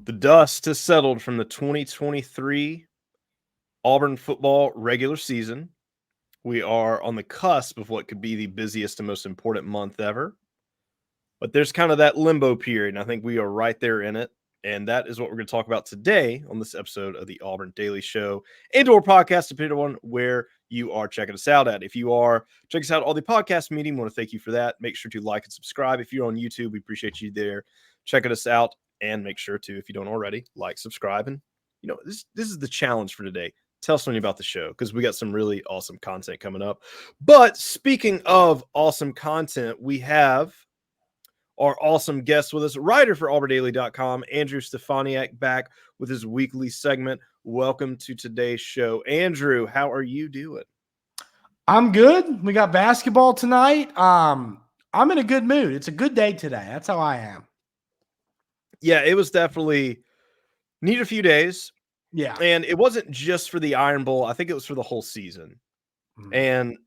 The dust has settled from the 2023 Auburn football regular season. We are on the cusp of what could be the busiest and most important month ever. But there's kind of that limbo period, and I think we are right there in it. And that is what we're going to talk about today on this episode of the Auburn Daily Show and/or podcast, depending on where you are checking us out at. If you are checking us out on the podcast medium, we want to thank you for that. Make sure to like and subscribe. If you're on YouTube, we appreciate you there checking us out. And make sure to, if you don't already, like, subscribe. And, this is the challenge for today. Tell somebody about the show because we got some really awesome content coming up. But speaking of awesome content, we have our awesome guest with us, writer for AuburnDaily.com, Andrew Stefaniak, back with his weekly segment. Welcome to today's show. Andrew, how are you doing? I'm good. We got basketball tonight. I'm in a good mood. It's a good day today. That's how I am. Yeah, it was definitely need a few days. Yeah. And it wasn't just for the Iron Bowl. I think it was for the whole season. Mm-hmm. And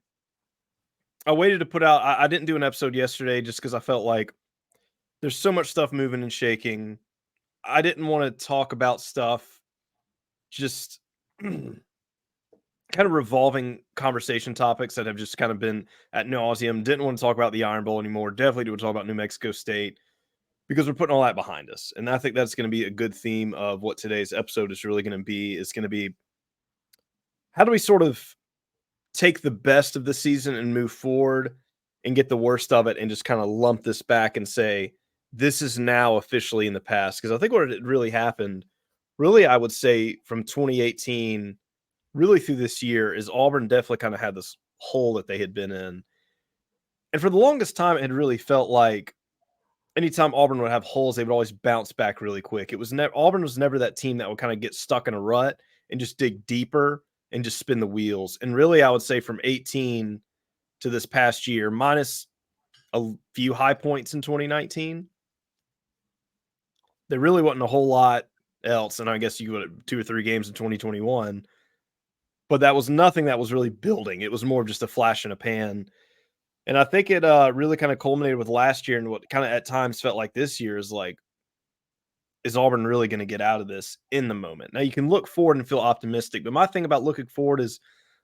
I waited to put out, I didn't do an episode yesterday just because I felt like there's so much stuff moving and shaking. I didn't want to talk about stuff just kind of revolving conversation topics that have just kind of been ad nauseum. Didn't want to talk about the Iron Bowl anymore. Definitely didn't want to talk about New Mexico State because we're putting all that behind us. And I think that's going to be a good theme of what today's episode is really going to be. It's going to be, how do we sort of take the best of the season and move forward and get the worst of it and just kind of lump this back and say, this is now officially in the past. Because I think what really happened, really, I would say from 2018, really through this year, is Auburn definitely kind of had this hole that they had been in. And for the longest time, it had really felt like anytime Auburn would have holes, they would always bounce back really quick. It was Auburn was never that team that would kind of get stuck in a rut and just dig deeper and just spin the wheels. And really, I would say from 18 to this past year, minus a few high points in 2019, there really wasn't a whole lot else. And I guess you got 2 or 3 games in 2021, but that was nothing that was really building. It was more of just a flash in a pan. And I think it really kind of culminated with last year, and what kind of at times felt like this year is like, is Auburn really going to get out of this in the moment? Now, you can look forward and feel optimistic, but my thing about looking forward is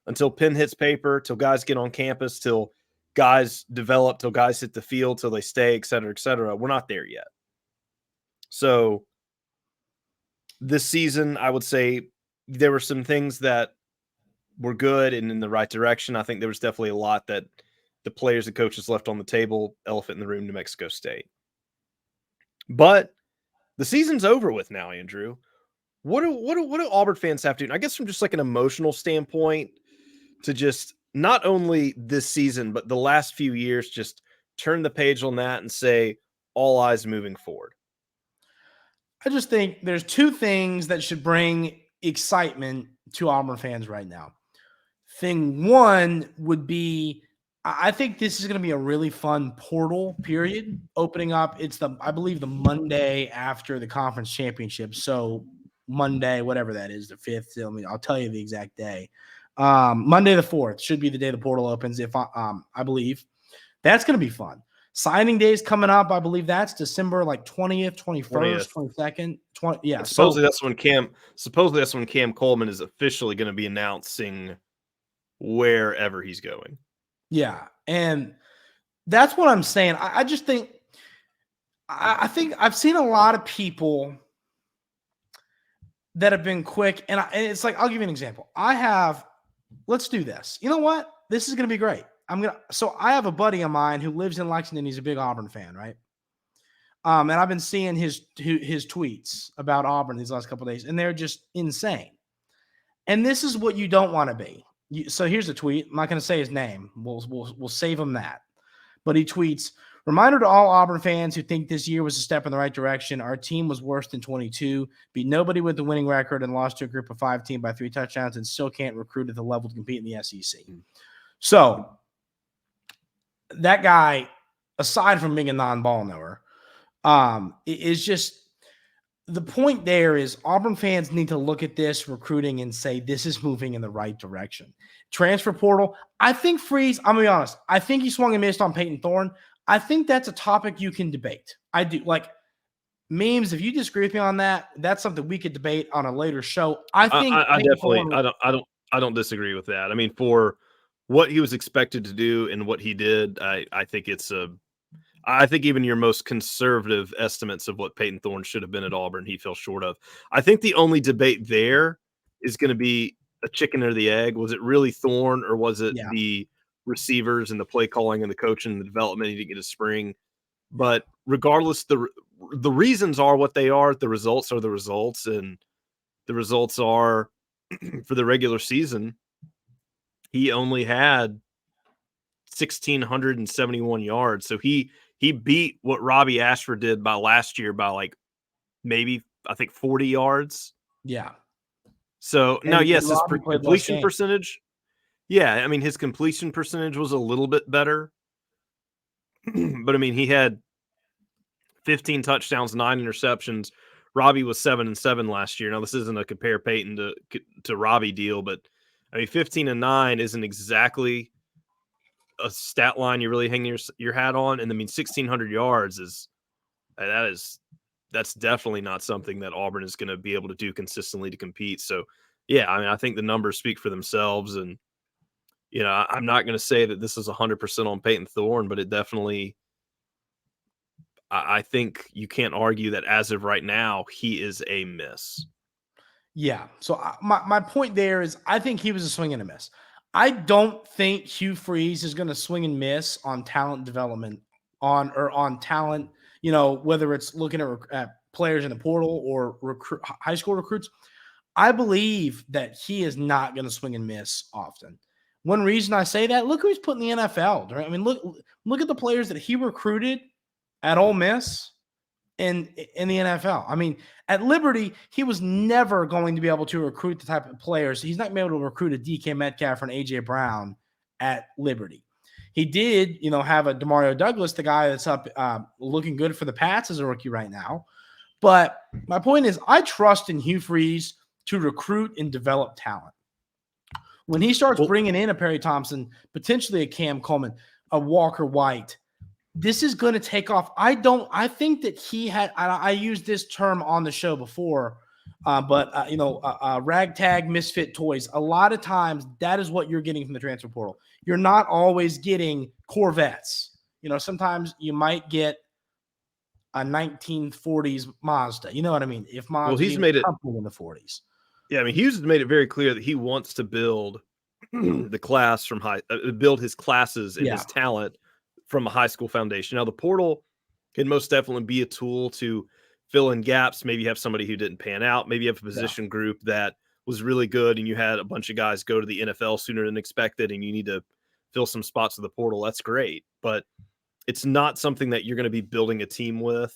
until pen hits paper, till guys get on campus, till guys develop, till guys hit the field, till they stay, et cetera, we're not there yet. So this season, I would say there were some things that were good and in the right direction. I think there was definitely a lot that the players and coaches left on the table. Elephant in the room, New Mexico State. But the season's over with now, Andrew. What do Auburn fans have to do? And I guess from just like an emotional standpoint, to just not only this season, but the last few years, just turn the page on that and say, all eyes moving forward. I just think there's 2 things that should bring excitement to Auburn fans right now. Thing 1 would be, I think this is going to be a really fun portal period opening up. It's I believe the Monday after the conference championship. So Monday, whatever that is, the 5th. I'll tell you the exact day. Monday the 4th should be the day the portal opens. If I believe that's going to be fun. Signing day is coming up. I believe that's December 20th, 21st, 22nd. Yeah. Supposedly that's when Cam Coleman is officially going to be announcing wherever he's going. Yeah, and that's what I'm saying. I just think I think I've seen a lot of people that have been quick, and it's like, I'll give you an example. Let's do this. You know what? This is going to be great. So I have a buddy of mine who lives in Lexington. He's a big Auburn fan, right? And I've been seeing his tweets about Auburn these last couple of days, and they're just insane. And this is what you don't want to be. So here's a tweet. I'm not going to say his name. We'll save him that. But he tweets, "Reminder to all Auburn fans who think this year was a step in the right direction. Our team was worse than 22, beat nobody with a winning record, and lost to a group of 5 team by 3 touchdowns, and still can't recruit at the level to compete in the SEC." So that guy, aside from being a non-ball knower, is just, the point there is Auburn fans need to look at this recruiting and say, this is moving in the right direction. Transfer portal, I think Freeze, I'm going to be honest, I think he swung and missed on Peyton Thorne. I think that's a topic you can debate. I do. Memes, if you disagree with me on that, that's something we could debate on a later show. I think I definitely I don't disagree with that. I mean, for what he was expected to do and what he did, I think it's a I think even your most conservative estimates of what Peyton Thorne should have been at Auburn, he fell short of. I think the only debate there is going to be a chicken or the egg. Was it really Thorne, or was it yeah. the receivers and the play calling and the coaching and the development? He didn't get a spring. But regardless, the reasons are what they are. The results are the results, and the results are for the regular season. He only had 1,671 yards, so he beat what Robbie Ashford did by last year by like maybe I think 40 yards. Yeah. So now, yes, his Robbie played less completion games. percentage. Yeah, I mean his completion percentage was a little bit better, but I mean he had 15 touchdowns, 9 interceptions. Robbie was 7-7 last year. Now this isn't a compare Peyton to Robbie deal, but I mean 15-9 isn't exactly a stat line you really hang your hat on. And I mean 1,600 yards that's definitely not something that Auburn is going to be able to do consistently to compete. So yeah, I mean I think the numbers speak for themselves, and I'm not going to say that this is 100% on Peyton Thorne, but it definitely I think you can't argue that as of right now, he is a miss. Yeah. So my point there is I think he was a swing and a miss. I don't think Hugh Freeze is going to swing and miss on talent development on talent, whether it's looking at players in the portal or high school recruits. I believe that he is not going to swing and miss often. One reason I say that, look who he's put in the NFL. Right? I mean, look at the players that he recruited at Ole Miss in the NFL. I mean, at Liberty, he was never going to be able to recruit the type of players. He's not going to be able to recruit a DK Metcalf or an AJ Brown at Liberty. He did, have a Demario Douglas, the guy that's up looking good for the Pats as a rookie right now. But my point is, I trust in Hugh Freeze to recruit and develop talent. When he starts bringing in a Perry Thompson, potentially a Cam Coleman, a Walker White, this is going to take off. I think that he had, I used this term on the show before, but ragtag misfit toys. A lot of times that is what you're getting from the transfer portal. You're not always getting Corvettes. Sometimes you might get a 1940s Mazda. You know what I mean? If Mazda he's made it in the 40s. Yeah, I mean, Hughes has made it very clear that he wants to build the class from build his classes and his talent from a high school foundation. Now, the portal can most definitely be a tool to fill in gaps. Maybe you have somebody who didn't pan out. Maybe you have a position group that was really good and you had a bunch of guys go to the NFL sooner than expected and you need to fill some spots of the portal. That's great. But it's not something that you're going to be building a team with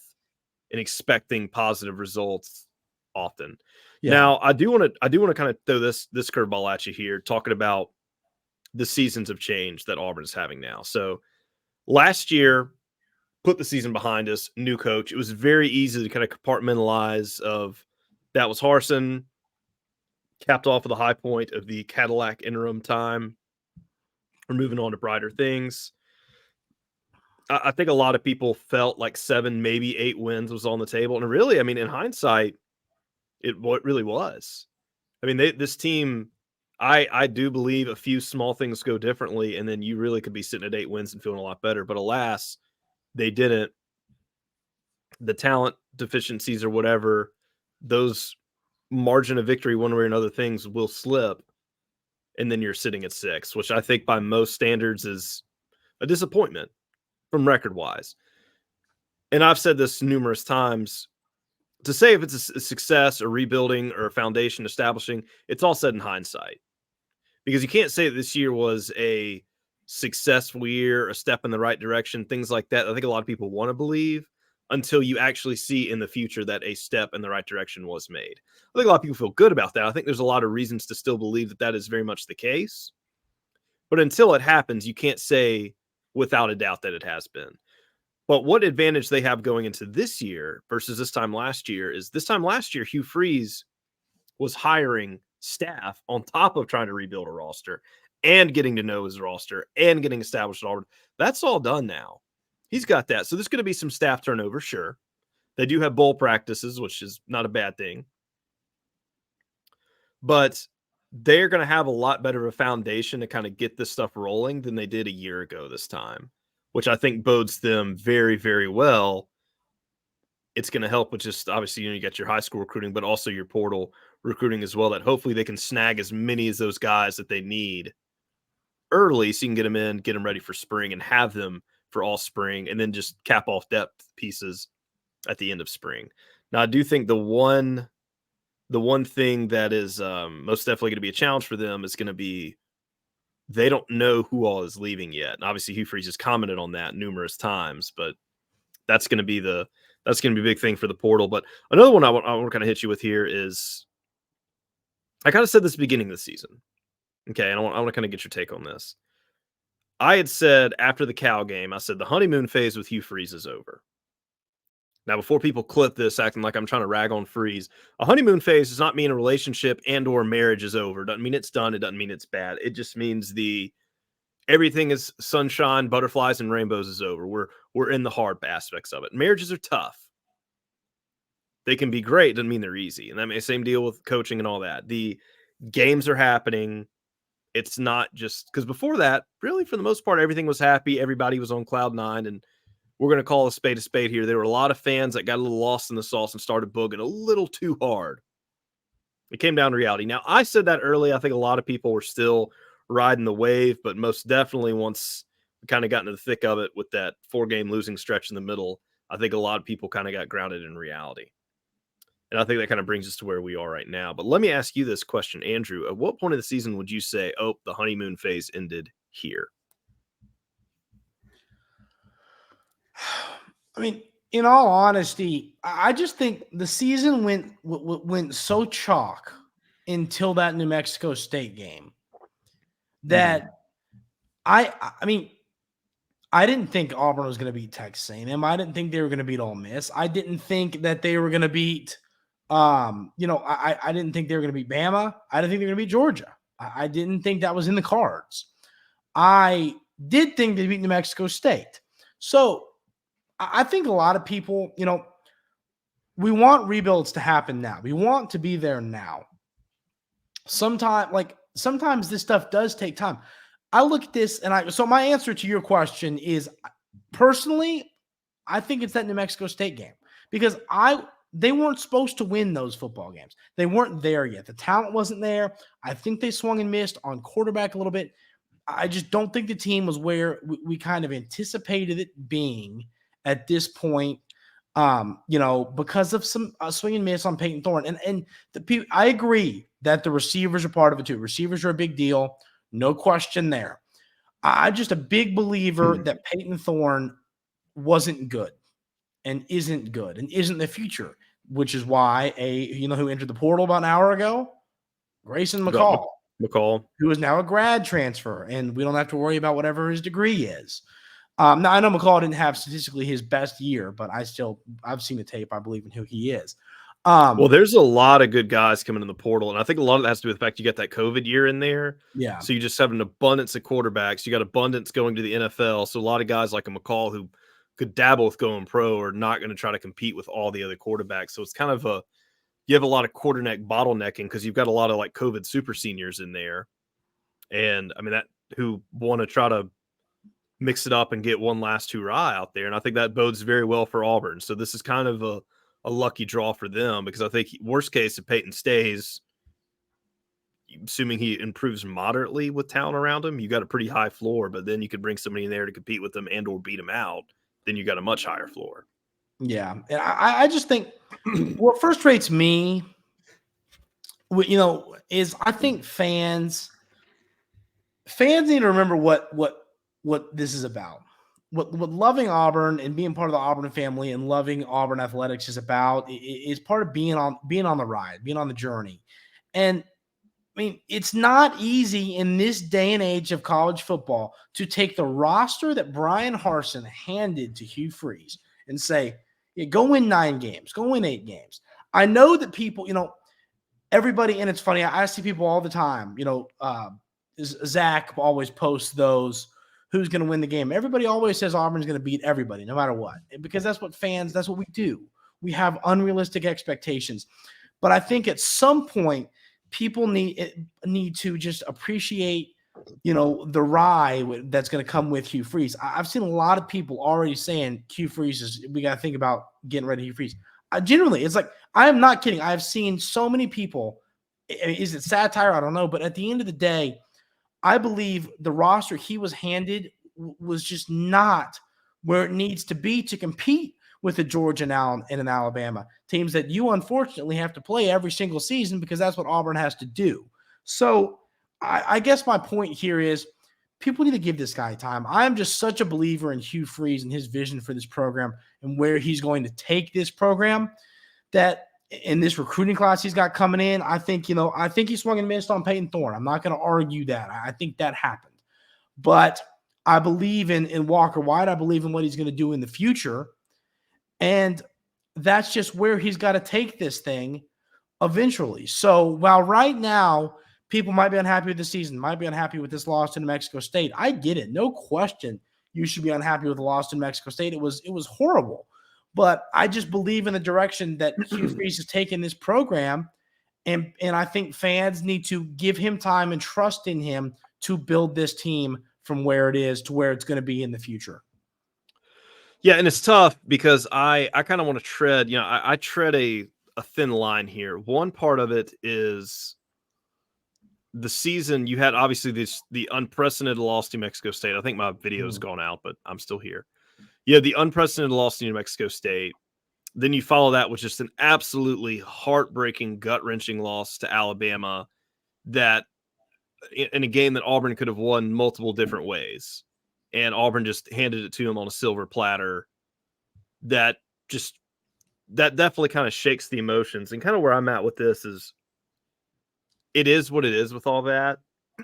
and expecting positive results often. Yeah. Now, I do want to kind of throw this curveball at you here, talking about the seasons of change that Auburn is having now. So last year, put the season behind us, new coach. It was very easy to kind of compartmentalize of that was Harsin, capped off with the high point of the Cadillac interim time. We're moving on to brighter things. I think a lot of people felt like 7, maybe 8 wins was on the table. And really, I mean, in hindsight, it really was. I mean, this team, I do believe a few small things go differently, and then you really could be sitting at 8 wins and feeling a lot better. But alas, they didn't. The talent deficiencies or whatever, those margin of victory, one way or another, things will slip, and then you're sitting at 6, which I think by most standards is a disappointment from record-wise. And I've said this numerous times. To say if it's a success or rebuilding or a foundation establishing, it's all said in hindsight. Because you can't say that this year was a successful year, a step in the right direction, things like that. I think a lot of people want to believe until you actually see in the future that a step in the right direction was made. I think a lot of people feel good about that. I think there's a lot of reasons to still believe that that is very much the case. But until it happens, you can't say without a doubt that it has been. But what advantage they have going into this year versus this time last year is this time last year, Hugh Freeze was hiring staff on top of trying to rebuild a roster and getting to know his roster and getting established at Auburn. That's all done now. He's got that. So there's going to be some staff turnover, sure. They do have bowl practices, which is not a bad thing. But they're going to have a lot better of a foundation to kind of get this stuff rolling than they did a year ago this time, which I think bodes them very, very well. It's going to help with just obviously, you got your high school recruiting, but also your portal recruiting as well, that hopefully they can snag as many as those guys that they need early so you can get them in, get them ready for spring and have them for all spring, and then just cap off depth pieces at the end of spring. Now, I do think the one thing that is most definitely going to be a challenge for them is going to be they don't know who all is leaving yet. And obviously, Hugh Freeze has commented on that numerous times, but that's going to be a big thing for the portal. But another one I want to kind of hit you with here is I kind of said this beginning of the season. Okay, and I want to kind of get your take on this. I had said after the Cal game, I said the honeymoon phase with Hugh Freeze is over. Now, before people clip this acting like I'm trying to rag on Freeze, a honeymoon phase does not mean a relationship and or marriage is over. It doesn't mean it's done. It doesn't mean it's bad. It just means everything is sunshine, butterflies, and rainbows is over. We're in the hard aspects of it. Marriages are tough. They can be great. Doesn't mean they're easy. And I mean, same deal with coaching and all that. The games are happening. It's not just because before that, really, for the most part, everything was happy. Everybody was on cloud nine, and we're going to call a spade here. There were a lot of fans that got a little lost in the sauce and started booging a little too hard. It came down to reality. Now, I said that early. I think a lot of people were still riding the wave, but most definitely once we kind of got into the thick of it with that 4-game losing stretch in the middle, I think a lot of people kind of got grounded in reality. And I think that kind of brings us to where we are right now. But let me ask you this question, Andrew. At what point of the season would you say, oh, the honeymoon phase ended here? I mean, in all honesty, I just think the season went so chalk until that New Mexico State game that I mean, I didn't think Auburn was going to beat Texas A&M. I didn't think they were going to beat Ole Miss. I didn't think that they were going to beat, I didn't think they were going to beat Bama. I didn't think they were going to beat Georgia. I didn't think that was in the cards. I did think they beat New Mexico State. So I think a lot of people, we want rebuilds to happen now. We want to be there now. Sometimes this stuff does take time. I look at this so my answer to your question is personally, I think it's that New Mexico State game because they weren't supposed to win those football games. They weren't there yet. The talent wasn't there. I think they swung and missed on quarterback a little bit. I just don't think the team was where we kind of anticipated it being at this point, because of some swing and miss on Peyton Thorne. And I agree that the receivers are part of it too. Receivers are a big deal. No question there. I'm just a big believer that Peyton Thorne wasn't good and isn't the future, which is why who entered the portal about an hour ago? Grayson McCall, who is now a grad transfer, and we don't have to worry about whatever his degree is. Now, I know McCall didn't have statistically his best year, but I've seen the tape. I believe in who he is. Well, there's a lot of good guys coming in the portal, and I think a lot of that has to do with the fact you got that COVID year in there. Yeah. So you just have an abundance of quarterbacks. You got abundance going to the NFL. So a lot of guys like a McCall who could dabble with going pro are not going to try to compete with all the other quarterbacks. So it's kind of you have a lot of quarterback bottlenecking because you've got a lot of like COVID super seniors in there. And I mean, that who want to try to mix it up and get one last hurrah out there. And I think that bodes very well for Auburn. So this is kind of a lucky draw for them because I think worst case, if Peyton stays, assuming he improves moderately with talent around him, you got a pretty high floor, but then you could bring somebody in there to compete with them and or beat them out. Then you got a much higher floor. Yeah. And I just think what frustrates me, is I think fans need to remember what this is about. What loving Auburn and being part of the Auburn family and loving Auburn athletics is about is part of being on the ride, being on the journey. And I mean, it's not easy in this day and age of college football to take the roster that Brian Harsin handed to Hugh Freeze and say, yeah, go win 9 games, go win 8 games. I know that people, everybody, and it's funny, I see people all the time, Zach always posts those, who's going to win the game. Everybody always says Auburn's going to beat everybody, no matter what, because that's what we do. We have unrealistic expectations. But I think at some point, people need to just appreciate, the rye that's going to come with Hugh Freeze. I've seen a lot of people already saying Hugh Freeze we got to think about getting rid of Hugh Freeze. Genuinely, it's like, I am not kidding. I've seen so many people. Is it satire? I don't know. But at the end of the day, I believe the roster he was handed was just not where it needs to be to compete with the Georgia and an Alabama, teams that you unfortunately have to play every single season because that's what Auburn has to do. So I guess my point here is people need to give this guy time. I'm just such a believer in Hugh Freeze and his vision for this program and where he's going to take this program, that in this recruiting class he's got coming in, I think he swung and missed on Peyton Thorne. I'm not going to argue that. I think that happened. But I believe in Walker White. I believe in what he's going to do in the future. And that's just where he's got to take this thing eventually. So while right now people might be unhappy with the season, might be unhappy with this loss to New Mexico State, I get it. No question you should be unhappy with the loss to New Mexico State. It was horrible. But I just believe in the direction that Hugh Freeze has taken this program. And I think fans need to give him time and trust in him to build this team from where it is to where it's going to be in the future. Yeah, and it's tough because I kind of want to tread, I tread a thin line here. One part of it is the season you had, obviously, the unprecedented loss to New Mexico State. I think my video has gone out, but I'm still here. You had the unprecedented loss to New Mexico State. Then you follow that with just an absolutely heartbreaking, gut-wrenching loss to Alabama that in a game that Auburn could have won multiple different ways. And Auburn just handed it to him on a silver platter. That definitely kind of shakes the emotions. And kind of where I'm at with this is, it is what it is with all that.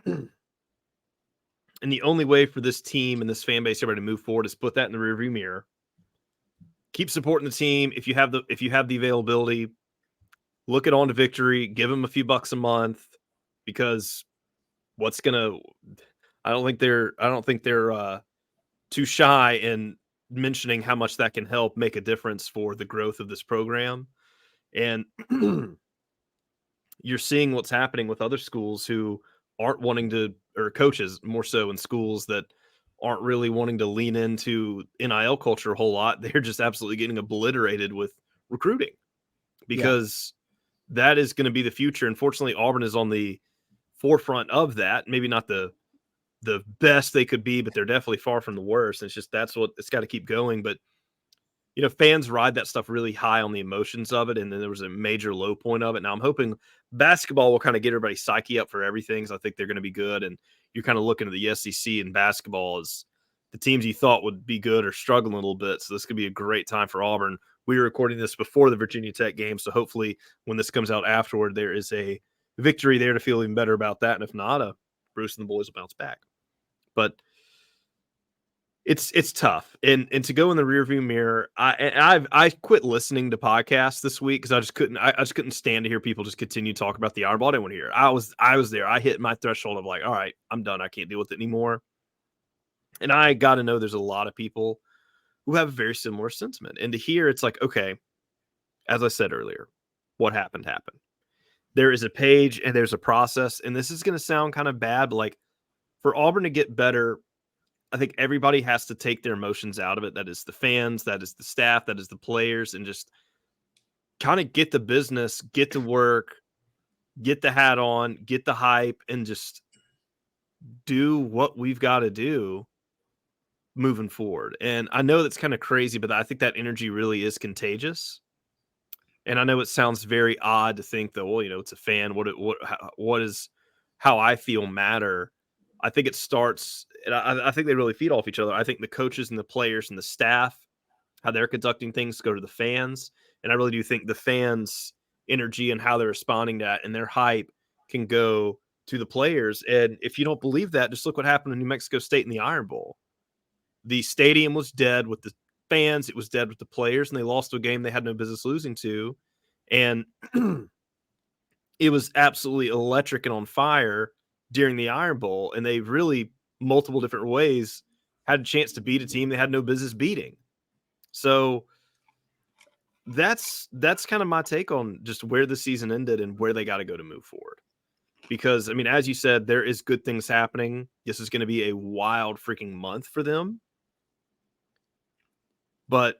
And the only way for this team and this fan base everybody to move forward is put that in the rearview mirror. Keep supporting the team. If you have the availability, look it on to victory, give them a few bucks a month, because I don't think they're too shy in mentioning how much that can help make a difference for the growth of this program. And you're seeing what's happening with other schools who aren't wanting to, or coaches more so in schools that aren't really wanting to lean into NIL culture a whole lot. They're just absolutely getting obliterated with recruiting because that is going to be the future. Unfortunately, Auburn is on the forefront of that. Maybe not the best they could be, but they're definitely far from the worst. And that's what it's got to keep going. But, fans ride that stuff really high on the emotions of it. And then there was a major low point of it. Now I'm hoping basketball will kind of get everybody's psyche up for everything. So I think they're going to be good. And you're kind of looking at the SEC and basketball as the teams you thought would be good are struggling a little bit. So this could be a great time for Auburn. We were recording this before the Virginia Tech game. So hopefully when this comes out afterward, there is a victory there to feel even better about that. And if not, Bruce and the boys will bounce back. But it's tough, and to go in the rearview mirror. I quit listening to podcasts this week because I just couldn't stand to hear people just continue to talk about the Iron Ball. I didn't want to hear. I was there. I hit my threshold of like, all right, I'm done. I can't deal with it anymore. And I got to know there's a lot of people who have a very similar sentiment. And to hear, it's like, okay, as I said earlier, what happened. There is a page and there's a process, and this is going to sound kind of bad, but like for Auburn to get better, I think everybody has to take their emotions out of it. That is the fans, that is the staff, that is the players, and just kind of get the business, get to work, get the hat on, get the hype, and just do what we've got to do moving forward. And I know that's kind of crazy, but I think that energy really is contagious. And I know it sounds very odd to think that, well, it's a fan. What is how I feel matter? I think it starts, and I think they really feed off each other. I think the coaches and the players and the staff, how they're conducting things, go to the fans. And I really do think the fans' energy and how they're responding to that and their hype can go to the players. And if you don't believe that, just look what happened in New Mexico State in the Iron Bowl. The stadium was dead with the fans. It was dead with the players, and they lost a game they had no business losing to. And it was absolutely electric and on fire during the Iron Bowl, and they really multiple different ways had a chance to beat a team they had no business beating. So that's kind of my take on just where the season ended and where they got to go to move forward. Because, I mean, as you said, there is good things happening. This is going to be a wild freaking month for them. But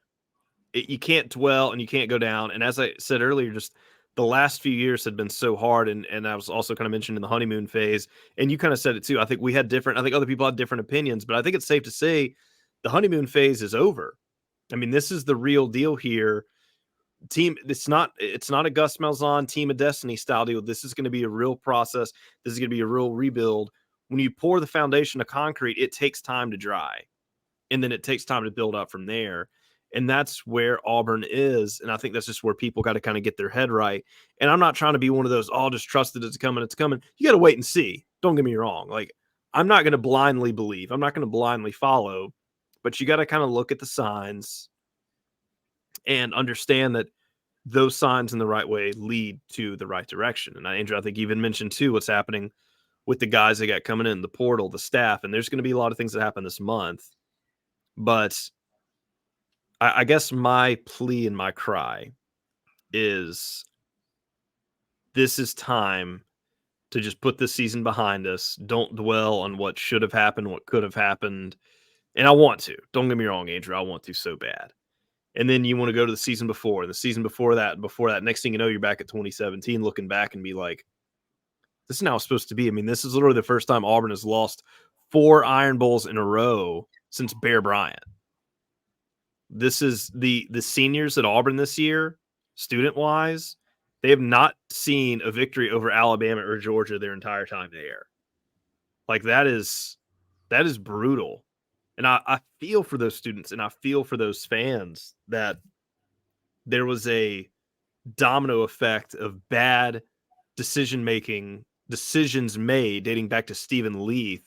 you can't dwell and you can't go down. And as I said earlier, just the last few years had been so hard. And I was also kind of mentioned in the honeymoon phase. And you kind of said it too. I think other people had different opinions. But I think it's safe to say the honeymoon phase is over. I mean, this is the real deal here. It's not a Gus Malzahn Team of Destiny style deal. This is going to be a real process. This is going to be a real rebuild. When you pour the foundation of concrete, it takes time to dry, and then it takes time to build up from there. And that's where Auburn is, and I think that's just where people got to kind of get their head right. And I'm not trying to be one of those, just trust that it's coming. You got to wait and see. Don't get me wrong. Like, I'm not going to blindly believe. I'm not going to blindly follow, but you got to kind of look at the signs and understand that those signs in the right way lead to the right direction. And Andrew, I think you even mentioned too what's happening with the guys that got coming in, the portal, the staff, and there's going to be a lot of things that happen this month. But I guess my plea and my cry is this is time to just put this season behind us. Don't dwell on what should have happened, what could have happened. And I want to. Don't get me wrong, Andrew. I want to so bad. And then you want to go to the season before, and the season before that. Next thing you know, you're back at 2017 looking back and be like, this is how it's supposed to be. I mean, this is literally the first time Auburn has lost 4 Iron Bowls in a row since Bear Bryant. This is the seniors at Auburn this year, student-wise, they have not seen a victory over Alabama or Georgia their entire time there. Like, that is brutal. And I feel for those students and I feel for those fans that there was a domino effect of bad decisions made dating back to Stephen Leith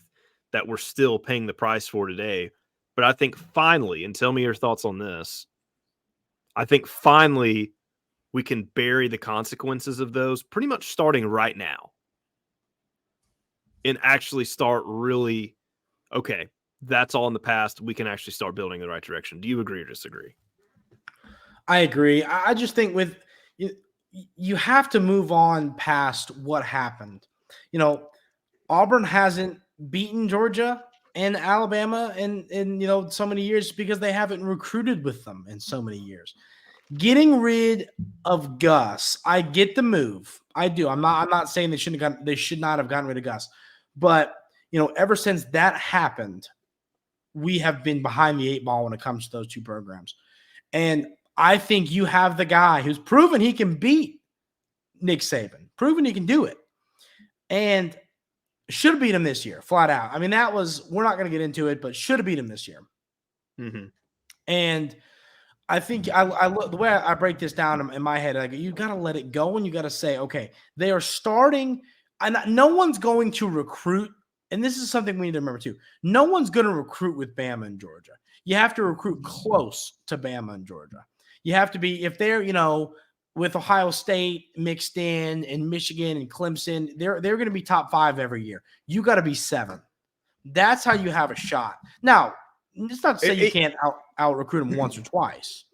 that we're still paying the price for today. But I think finally, and tell me your thoughts on this, I think finally we can bury the consequences of those pretty much starting right now and actually start really, okay, that's all in the past. We can actually start building in the right direction. Do you agree or disagree? I agree. I just think with you have to move on past what happened. Auburn hasn't beaten Georgia and Alabama in so many years because they haven't recruited with them in so many years. Getting rid of Gus, I get the move. I do. I'm not saying they should not have gotten rid of Gus, but ever since that happened, we have been behind the 8 ball when it comes to those two programs. And I think you have the guy who's proven he can beat Nick Saban, proven he can do it, and should have beat him this year, flat out. I mean, we're not going to get into it, but should have beat him this year. Mm-hmm. And I think the way I break this down in my head, like, you got to let it go and you got to say, okay, they are starting, and no one's going to recruit. And this is something we need to remember too. No one's going to recruit with Bama and Georgia. You have to recruit close to Bama and Georgia. You have to be, if they're, with Ohio State mixed in and Michigan and Clemson, they're going to be top 5 every year. You got to be 7. That's how you have a shot. Now, it's not to say you can't out recruit them once or twice.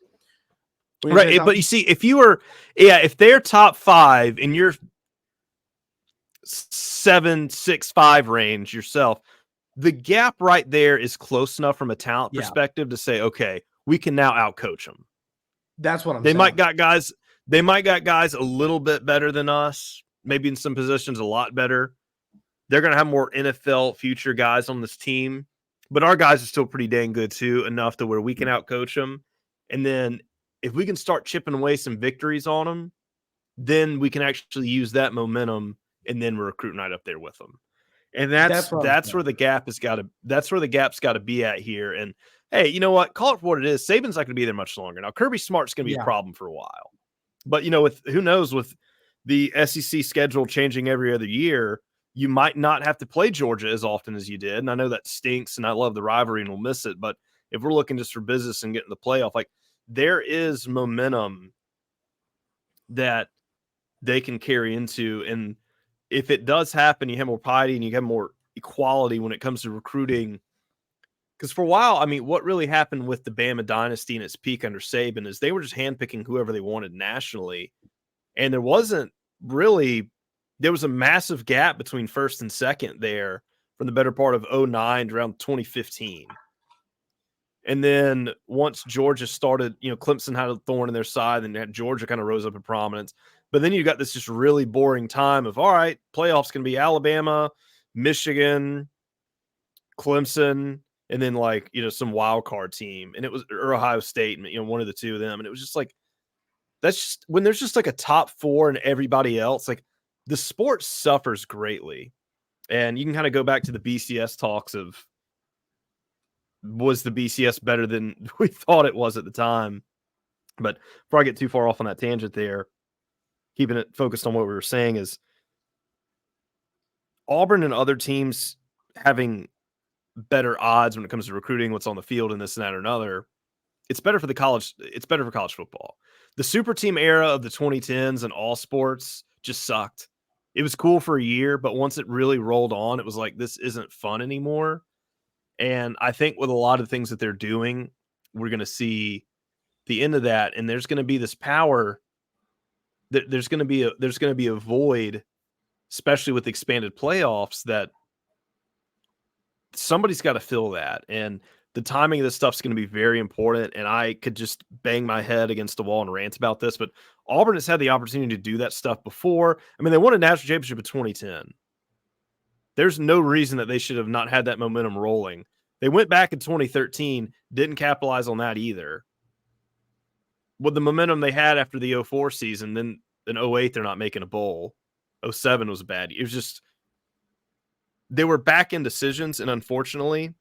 Right. But you see, if they're top 5 and you're 7, 6, 5 range yourself, the gap right there is close enough from a talent perspective to say, okay, we can now outcoach them. That's what I'm saying. They might got guys a little bit better than us, maybe in some positions a lot better. They're going to have more NFL future guys on this team, but our guys are still pretty dang good too, enough to where we can outcoach them. And then if we can start chipping away some victories on them, then we can actually use that momentum, and then we're recruiting right up there with them. And that's where the gap has got to. That's where the gap's got to be at here. And hey, you know what? Call it for what it is. Saban's not going to be there much longer. Now, Kirby Smart's going to be a problem for a while. But with who knows, with the SEC schedule changing every other year, you might not have to play Georgia as often as you did. And I know that stinks, and I love the rivalry, and we'll miss it. But if we're looking just for business and getting the playoff, like, there is momentum that they can carry into. And if it does happen, you have more piety and you have more equality when it comes to recruiting Because for a while, I mean, what really happened with the Bama dynasty in its peak under Saban is they were just handpicking whoever they wanted nationally. And there was a massive gap between first and second there from the better part of 2009 to around 2015. And then once Georgia started, Clemson had a thorn in their side, and Georgia kind of rose up in prominence. But then you got this just really boring time of, all right, playoffs can be Alabama, Michigan, Clemson, and then some wild card team. And it was or Ohio State, one of the two of them. And it was just like, that's just when there's just like a top four and everybody else, like the sport suffers greatly. And you can kind of go back to the BCS talks of, was the BCS better than we thought it was at the time? But before I get too far off on that tangent there, keeping it focused on what we were saying is Auburn and other teams having better odds when it comes to recruiting, what's on the field and this and that or another. It's better for college football. The super team era of the 2010s and all sports just sucked. It was cool for a year, but once it really rolled on, it was like, this isn't fun anymore. And I think with a lot of things that they're doing, we're going to see the end of that. And there's going to be this power that there's going to be a void, especially with expanded playoffs, that somebody's got to fill that. And the timing of this stuff's going to be very important. And I could just bang my head against the wall and rant about this, but Auburn has had the opportunity to do that stuff before. I mean, they won a national championship in 2010. There's no reason that they should have not had that momentum rolling. They went back in 2013, didn't capitalize on that either. With the momentum they had after the 2004 season, then in 2008, they're not making a bowl. 2007 was bad. It was just, they were back in decisions. And unfortunately,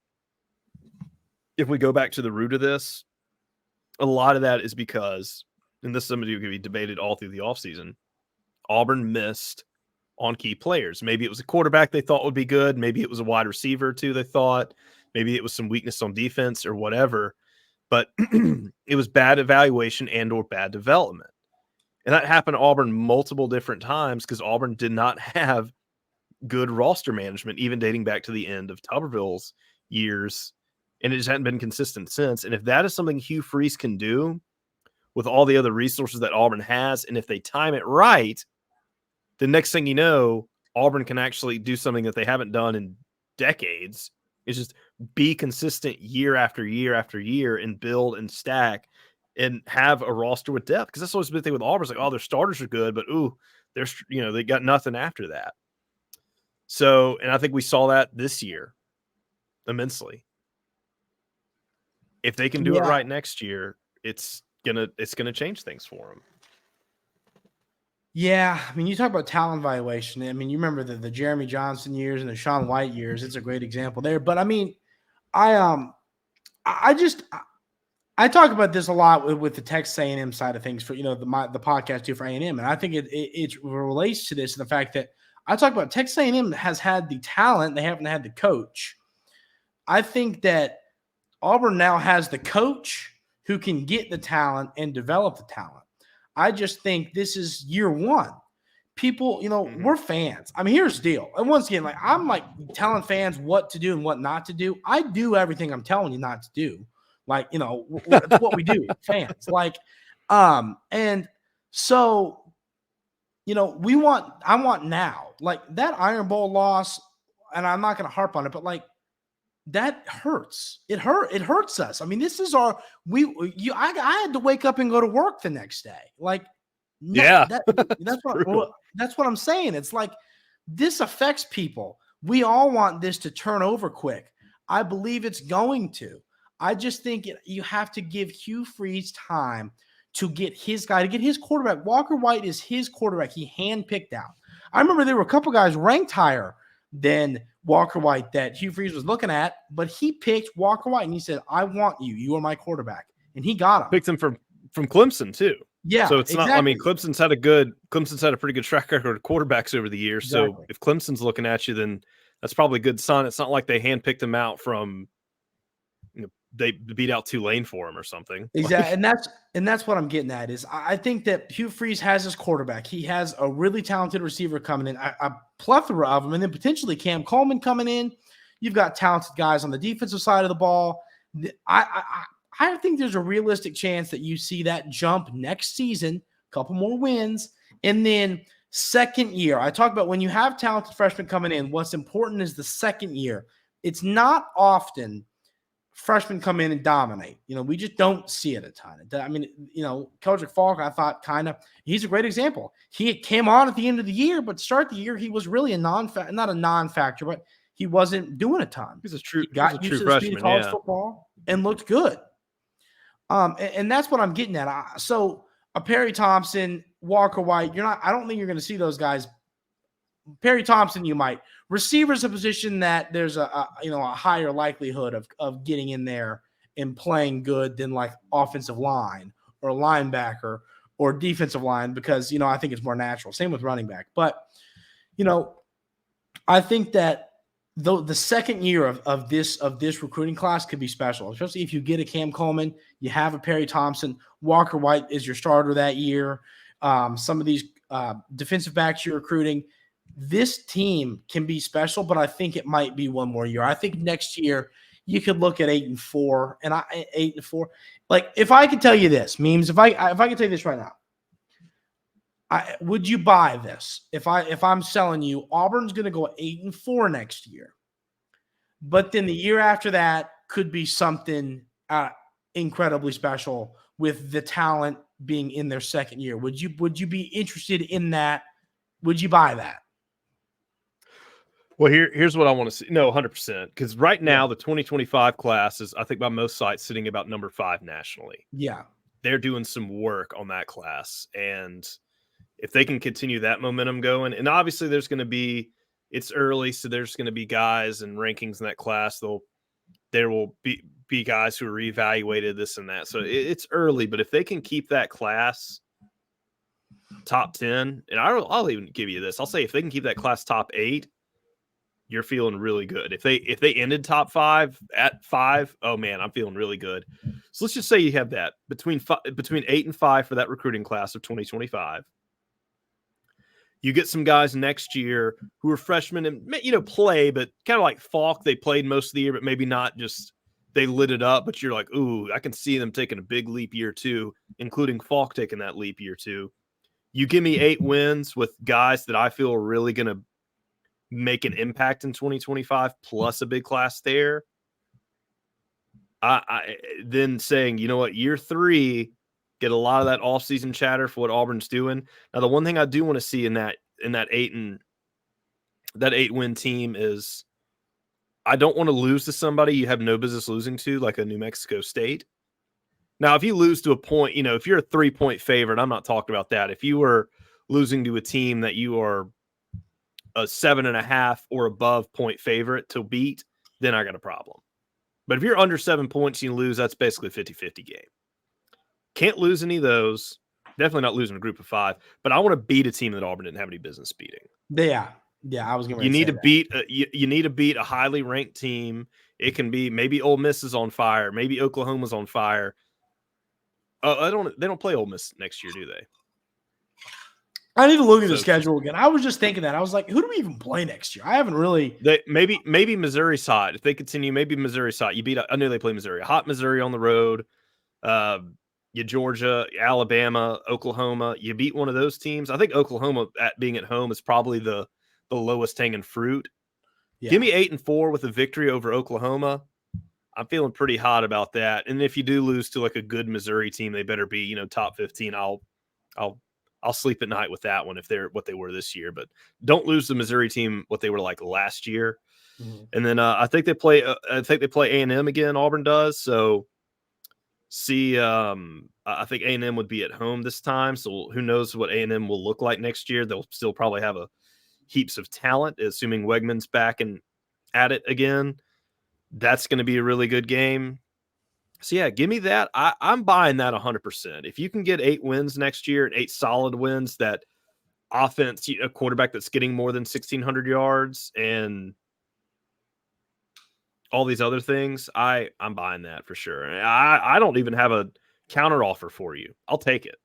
if we go back to the root of this, a lot of that is because, and this is something that could be debated all through the offseason, Auburn missed on key players. Maybe it was a quarterback they thought would be good. Maybe it was a wide receiver or two they thought. Maybe it was some weakness on defense or whatever. But it was bad evaluation and or bad development. And that happened to Auburn multiple different times because Auburn did not have good roster management, even dating back to the end of Tuberville's years. And it just hadn't been consistent since. And if that is something Hugh Freeze can do with all the other resources that Auburn has, and if they time it right, the next thing you know, Auburn can actually do something that they haven't done in decades. Is just be consistent year after year after year and build and stack and have a roster with depth. Because that's always been the thing with Auburn. It's like, oh, their starters are good, but they got nothing after that. So, and I think we saw that this year immensely. If they can do it right next year, it's gonna change things for them. Yeah, I mean, you talk about talent evaluation. I mean, you remember the Jeremy Johnson years and the Shaun White years. It's a great example there. But I mean, I talk about this a lot with the Texas A&M side of things for the podcast too for A&M, and I think it relates to this and the fact that I talk about Texas A&M has had the talent, they haven't had the coach. I think that Auburn now has the coach who can get the talent and develop the talent. I just think this is year one. People, we're fans. I mean, here's the deal. And once again, I'm telling fans what to do and what not to do. I do everything I'm telling you not to do. It's what we do, fans. And so, I want now. That Iron Bowl loss, and I'm not going to harp on it, but that hurts. It hurts us. I mean, this is I had to wake up and go to work the next day. That's what I'm saying. It's this affects people. We all want this to turn over quick. I believe it's going to. I just think you have to give Hugh Freeze time to get his guy, to get his quarterback. Walker White is his quarterback. He handpicked out. I remember there were a couple guys ranked higher than Walker White that Hugh Freeze was looking at, but he picked Walker White and he said, I want you. You are my quarterback. And he got him. Picked him from Clemson too. Yeah. So it's not, I mean, Clemson's had a pretty good track record of quarterbacks over the years. Exactly. So if Clemson's looking at you, then that's probably a good sign. It's not like they handpicked him out from, they beat out Tulane for him or something. Exactly. And that's what I'm getting at is I think that Hugh Freeze has his quarterback. He has a really talented receiver coming in, a plethora of them, and then potentially Cam Coleman coming in. You've got talented guys on the defensive side of the ball. I think there's a realistic chance that you see that jump next season, a couple more wins, and then second year. I talk about when you have talented freshmen coming in, what's important is the second year. It's not often freshmen come in and dominate. We just don't see it a ton. I mean, Keldrick Falk, I thought he's a great example. He came on at the end of the year, but to start the year, he was really not a non-factor, but he wasn't doing a ton. He's a true used to the speed of college football and looked good. And that's what I'm getting at. So a Perry Thompson, Walker White, I don't think you're going to see those guys. Perry Thompson, you might. Receivers, a position that there's a higher likelihood of getting in there and playing good than like offensive line or linebacker or defensive line, because I think it's more natural. Same with running back. But I think that the second year of this recruiting class could be special, especially if you get a Cam Coleman, you have a Perry Thompson, Walker White is your starter that year. Some of these defensive backs you're recruiting. This team can be special, but I think it might be one more year. I think next year you could look at 8-4, and 8-4. Like, if I could tell you this, memes, if I could tell you this right now, would you buy this? If I'm selling you, Auburn's going to go 8-4 next year, but then the year after that could be something incredibly special with the talent being in their second year. Would you be interested in that? Would you buy that? Well, here's what I want to see. No, 100%. Because right now, the 2025 class is, I think by most sites, sitting about number 5 nationally. Yeah. They're doing some work on that class. And if they can continue that momentum going, and obviously it's early, so there's going to be guys and rankings in that class. There will be guys who are reevaluated, this and that. So it's early, but if they can keep that class top 10, and I'll even give you this. I'll say if they can keep that class top 8, you're feeling really good. If they ended top 5 at 5, oh man, I'm feeling really good. So let's just say you have that between 8 and 5 for that recruiting class of 2025. You get some guys next year who are freshmen and play, but kind of like Falk, they played most of the year, but maybe not just they lit it up. But you're like, ooh, I can see them taking a big leap year 2, including Falk taking that leap year 2. You give me 8 wins with guys that I feel are really going to make an impact in 2025 plus a big class there. I then saying, you know what, year 3, get a lot of that offseason chatter for what Auburn's doing. Now, the one thing I do want to see in that 8-win team is I don't want to lose to somebody you have no business losing to, like a New Mexico State. Now, if you lose to a point, if you're a 3-point favorite, I'm not talking about that. If you were losing to a team that you are a 7.5 or above point favorite to beat, then I got a problem. But if you're under 7 points, you lose, that's basically a 50-50 game. Can't lose any of those. Definitely not losing a group of 5. But I want to beat a team that Auburn didn't have any business beating. Yeah, I was going to. You need to beat. You need to beat a highly ranked team. It can be maybe Ole Miss is on fire. Maybe Oklahoma's on fire. They don't play Ole Miss next year, do they? I need to look at the schedule again. I was just thinking that. I was like, who do we even play next year? I haven't really. Maybe Missouri side. If they continue, maybe Missouri side. You beat. I knew they play Missouri. Hot Missouri on the road. You Georgia, Alabama, Oklahoma. You beat one of those teams. I think Oklahoma being at home is probably the lowest hanging fruit. Yeah. Give me 8-4 with a victory over Oklahoma. I'm feeling pretty hot about that. And if you do lose to like a good Missouri team, they better be top 15. I'll sleep at night with that one if they're what they were this year. But don't lose the Missouri team what they were like last year. Mm-hmm. And then I think they play A&M again. Auburn does. So see, I think A&M would be at home this time. So who knows what A&M will look like next year? They'll still probably have heaps of talent, assuming Wegman's back and at it again. That's going to be a really good game. So, yeah, give me that. I'm buying that 100%. If you can get 8 wins next year and 8 solid wins, that offense, a quarterback that's getting more than 1,600 yards and all these other things, I'm buying that for sure. I don't even have a counter offer for you. I'll take it.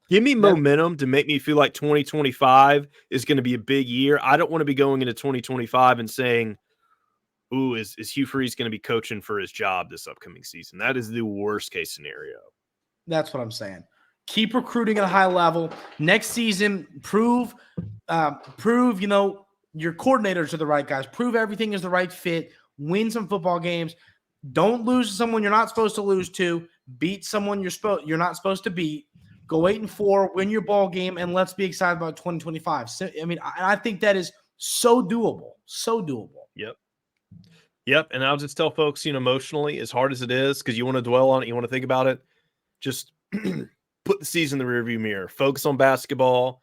Give me momentum to make me feel like 2025 is going to be a big year. I don't want to be going into 2025 and saying, ooh, is Hugh Freeze going to be coaching for his job this upcoming season? That is the worst case scenario. That's what I'm saying. Keep recruiting at a high level. Next season, prove, your coordinators are the right guys. Prove everything is the right fit. Win some football games. Don't lose to someone you're not supposed to lose to. Beat someone you're not supposed to beat. Go 8-4, win your ball game, and let's be excited about 2025. So, I think that is so doable. So doable. Yep. And I'll just tell folks, emotionally, as hard as it is, because you want to dwell on it, you want to think about it, just put the season in the rearview mirror. Focus on basketball.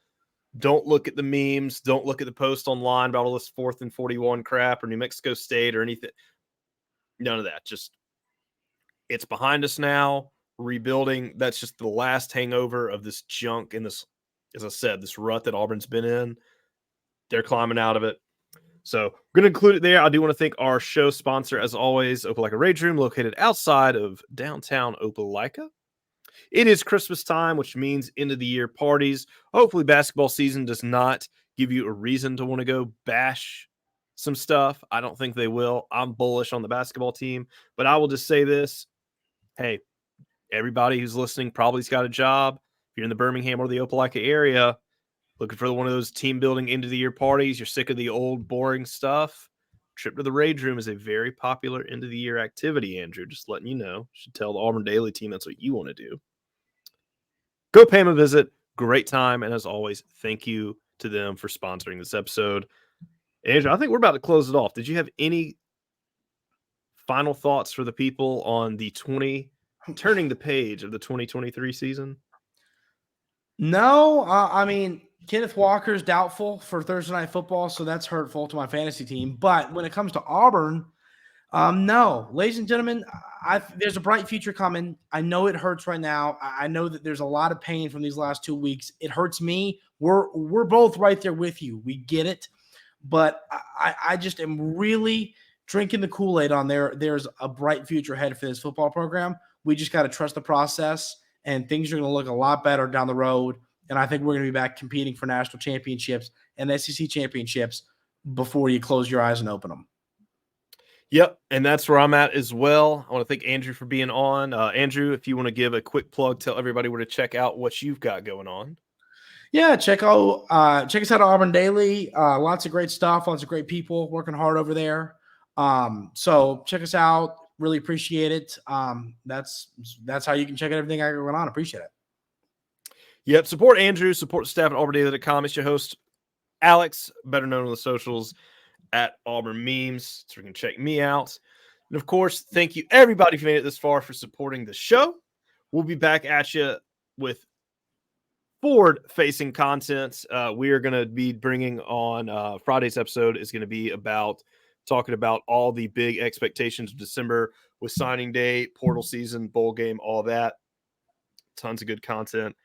Don't look at the memes. Don't look at the post online about all this 4th and 41 crap or New Mexico State or anything. None of that. Just, it's behind us now. Rebuilding. That's just the last hangover of this junk and this, as I said, this rut that Auburn's been in. They're climbing out of it. So we're going to include it there. I do want to thank our show sponsor, as always, Opelika Rage Room, located outside of downtown Opelika. It is Christmas time, which means end of the year parties. Hopefully basketball season does not give you a reason to want to go bash some stuff. I don't think they will. I'm bullish on the basketball team, but I will just say this. Hey, everybody who's listening probably's got a job. If you're in the Birmingham or the Opelika area, looking for one of those team building end of the year parties, you're sick of the old boring stuff, trip to the Rage Room is a very popular end of the year activity, Andrew. Just letting you know. You should tell the Auburn Daily team that's what you want to do. Go pay them a visit. Great time. And as always, thank you to them for sponsoring this episode. Andrew, I think we're about to close it off. Did you have any final thoughts for the people on turning the page of the 2023 season? No, Kenneth Walker's doubtful for Thursday Night Football, so that's hurtful to my fantasy team. But when it comes to Auburn, no. Ladies and gentlemen, there's a bright future coming. I know it hurts right now. I know that there's a lot of pain from these last 2 weeks. It hurts me. We're both right there with you. We get it. But I just am really drinking the Kool-Aid on there. There's a bright future ahead for this football program. We just got to trust the process, and things are going to look a lot better down the road. And I think we're going to be back competing for national championships and SEC championships before you close your eyes and open them. Yep, and that's where I'm at as well. I want to thank Andrew for being on. Andrew, if you want to give a quick plug, tell everybody where to check out what you've got going on. Yeah, check us out at Auburn Daily. Lots of great stuff, lots of great people working hard over there. So check us out. Really appreciate it. That's how you can check out everything I got going on. Appreciate it. Yep, support Andrew, support the staff at auburndaily.com. It's your host, Alex, better known on the socials at Auburn Memes, so you can check me out. And of course, thank you everybody who made it this far for supporting the show. We'll be back at you with forward-facing content. We are going to be bringing on Friday's episode is going to be about talking about all the big expectations of December with signing day, portal season, bowl game, all that. Tons of good content.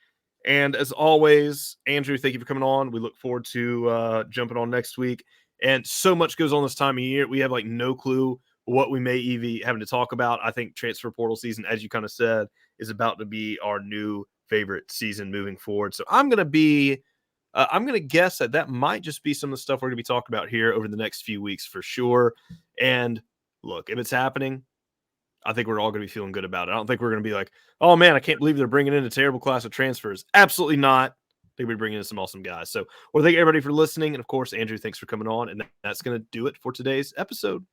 And as always, Andrew, thank you for coming on. We look forward to jumping on next week. And so much goes on this time of year. We have no clue what we may even having to talk about. I think transfer portal season, as you kind of said, is about to be our new favorite season moving forward. So I'm going to guess that might just be some of the stuff we're going to be talking about here over the next few weeks for sure. And look, if it's happening, I think we're all going to be feeling good about it. I don't think we're going to be like, oh man, I can't believe they're bringing in a terrible class of transfers. Absolutely not. I think we're bringing in some awesome guys. So, well, thank everybody for listening. And of course, Andrew, thanks for coming on. And that's going to do it for today's episode.